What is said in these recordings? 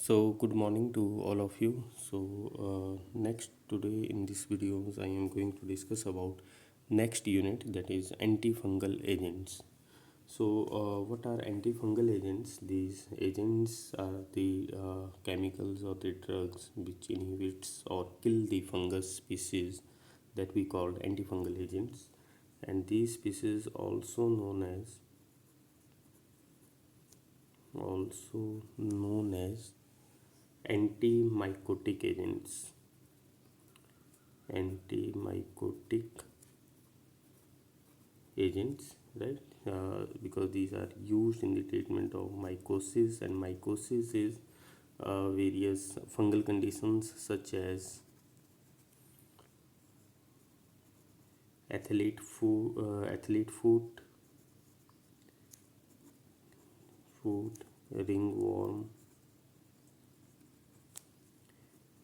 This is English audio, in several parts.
So good morning to all of you. Next today in this videos I am going to discuss about next unit, that is antifungal agents. What are antifungal agents? These agents are the chemicals or the drugs which inhibits or kill the fungus species that we call antifungal agents, and these species also known as antimycotic agents. Antimycotic agents, right? Because these are used in the treatment of mycosis, and mycosis is various fungal conditions such as athlete foot, ringworm.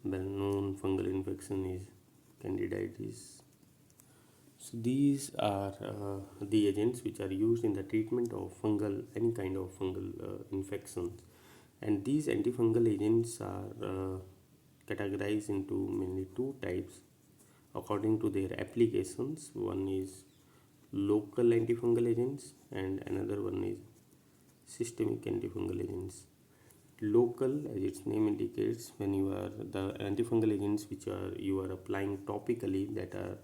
Well-known fungal infection is candidiasis. So these are the agents which are used in the treatment of any kind of fungal infections, and these antifungal agents are categorized into mainly two types according to their applications. One is local antifungal agents, and another one is systemic antifungal agents. Local, as its name indicates, when you are the antifungal agents which are you are applying topically, that are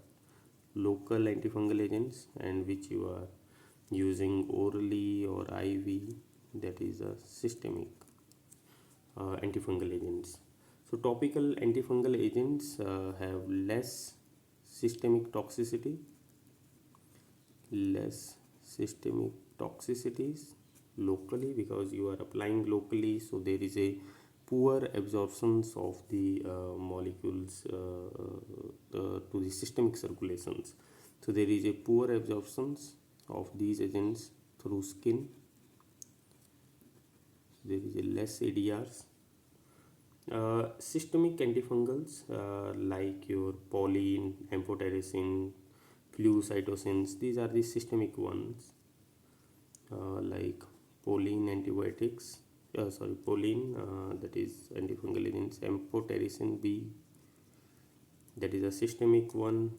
local antifungal agents, and which you are using orally or IV, that is a systemic antifungal agents. So topical antifungal agents have less systemic toxicities locally, because you are applying locally, so there is a poor absorptions of the molecules to the systemic circulations. So there is a poor absorptions of these agents through skin. There is a less ADRs. Systemic antifungals like your pauline, amphotericin, flucytosins, these are the systemic ones, like pauline antibiotics. Pauline, that is antifungal agents. Amphotericin B, that is a systemic one.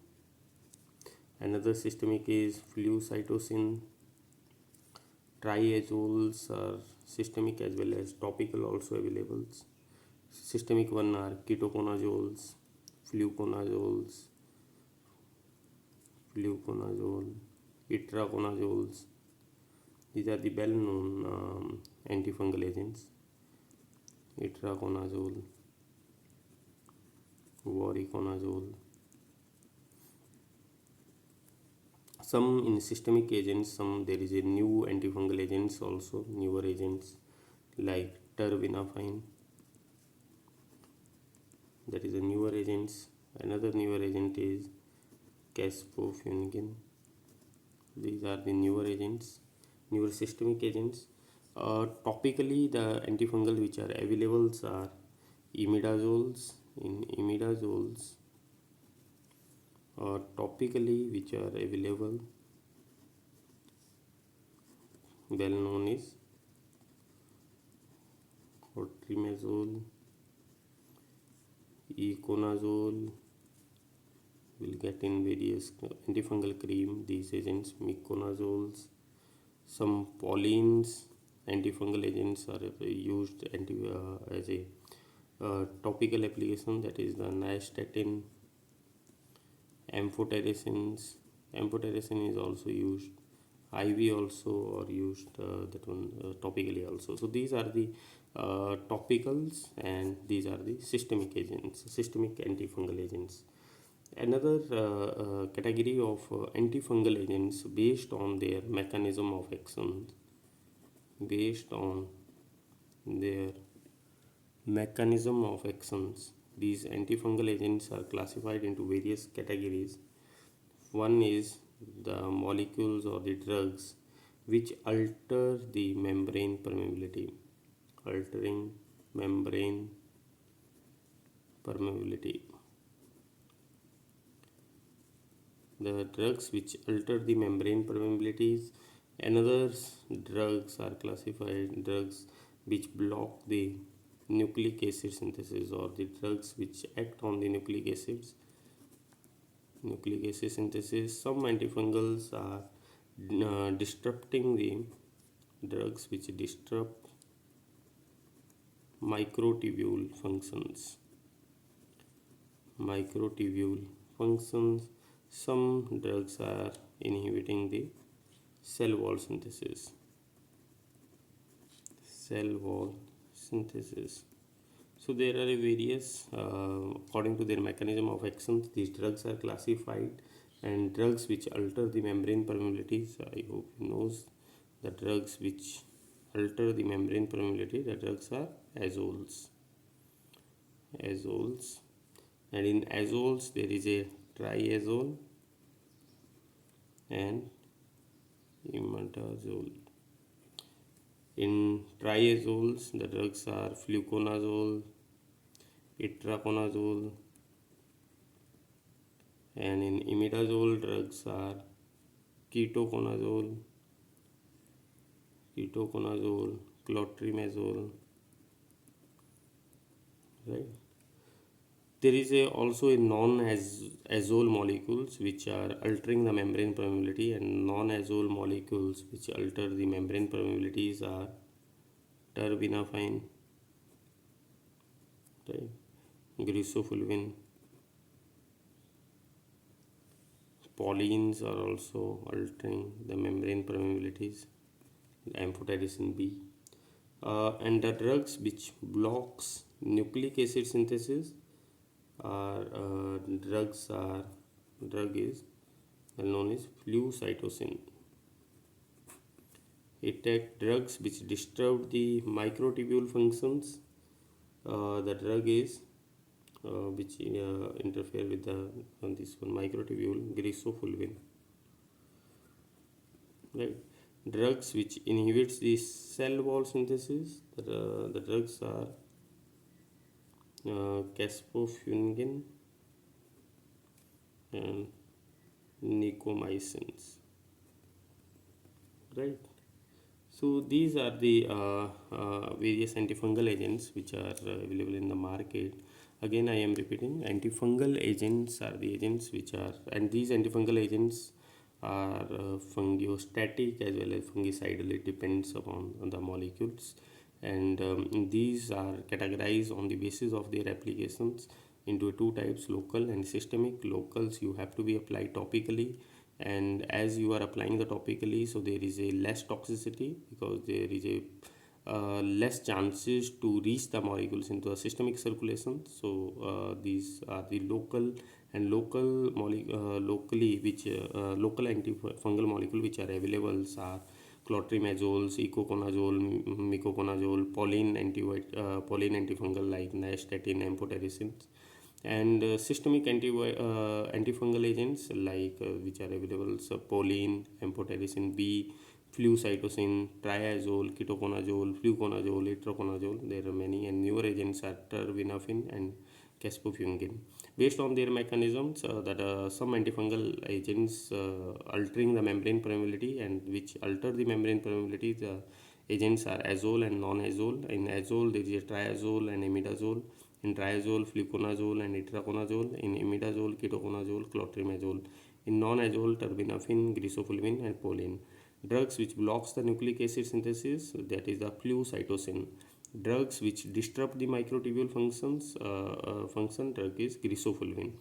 Another systemic is flucytosine. Triazoles are systemic as well as topical also available. Systemic one are ketoconazoles, fluconazoles, itraconazoles. These are the well-known antifungal agents. Itraconazole, voriconazole. Some in systemic agents, some there is a new antifungal agents also, newer agents like terbinafine, that is a newer agents. Another newer agent is caspofungin. These are the newer agents, newer systemic agents. Topically, the antifungal which are available are imidazoles. In imidazoles, topically which are available, well known is cotrimazole, iconazole. Will get in various antifungal cream. These agents, miconazoles. Some paulines antifungal agents are used as a topical application, that is the nystatin. Amphotericin is also used, IV also, or used that one topically also. So these are the topicals, and these are the systemic agents, systemic antifungal agents. Another category of antifungal agents based on their mechanism of action, based on their mechanism of actions, these antifungal agents are classified into various categories. One is the molecules or the drugs which alter the membrane permeability, altering membrane permeability. The drugs which alter the membrane permeabilities. Another drugs are classified drugs which block the nucleic acid synthesis, or the drugs which act on the nucleic acid synthesis. Some antifungals are disrupting the drugs which disrupt microtubule functions. Some drugs are inhibiting the cell wall synthesis. So there are various, according to their mechanism of actions, these drugs are classified. And drugs which alter the membrane permeabilities, I hope you knows the drugs which alter the membrane permeability, the drugs are azoles. And in azoles there is a triazole and imidazole. In triazoles, the drugs are fluconazole, itraconazole, and in imidazole, drugs are ketoconazole, clotrimazole, right? There is also a non-azole molecules which are altering the membrane permeability, and non-azole molecules which alter the membrane permeabilities are terbinafine, right, grisofulvin. Polines are also altering the membrane permeabilities, amphotericin B. And the drugs which blocks nucleic acid synthesis are drug is well known as flucytosine. It takes drugs which disturb the microtubule functions. The drug is which interfere with this one microtubule, grisofulvin, right? Drugs which inhibits the cell wall synthesis, the drugs are caspofungin and nicomycins, right? So these are the various antifungal agents which are available in the market. Again, I am repeating, antifungal agents are the agents which are, and these antifungal agents are fungiostatic as well as fungicidal. It depends upon the molecules, and these are categorized on the basis of their applications into two types: local and systemic. Locals you have to be applied topically, and as you are applying the topically, so there is a less toxicity because there is a less chances to reach the molecules into a systemic circulation. So these are the local and locally which local antifungal molecule which are available are clotrimazoles, icoconazole, micoconazole, Pauline antifungal like nystatin, amphotericin, and systemic antifungal agents like which are available, so Pauline, amphotericin B, flucytosine, triazole, ketoconazole, fluconazole, itraconazole. There are many, and newer agents are terbinafine and caspofungin. Based on their mechanisms, that some antifungal agents altering the membrane permeability and which alter the membrane permeability, the agents are azole and non-azole. In azole, there is a triazole and imidazole. In triazole, fluconazole and itraconazole. In imidazole, ketoconazole, clotrimazole. In non-azole, terbinafine, grisofulvin, and Pauline. Drugs which blocks the nucleic acid synthesis, that is the flucytosine. Drugs which disrupt the microtubule function, drug is grisofulvin.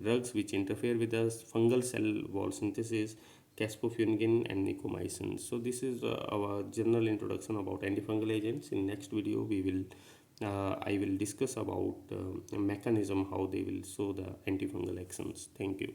Drugs which interfere with the fungal cell wall synthesis, caspofungin and nicomycin. So this is our general introduction about antifungal agents. In next video we will I will discuss about mechanism how they will show the antifungal actions. Thank you.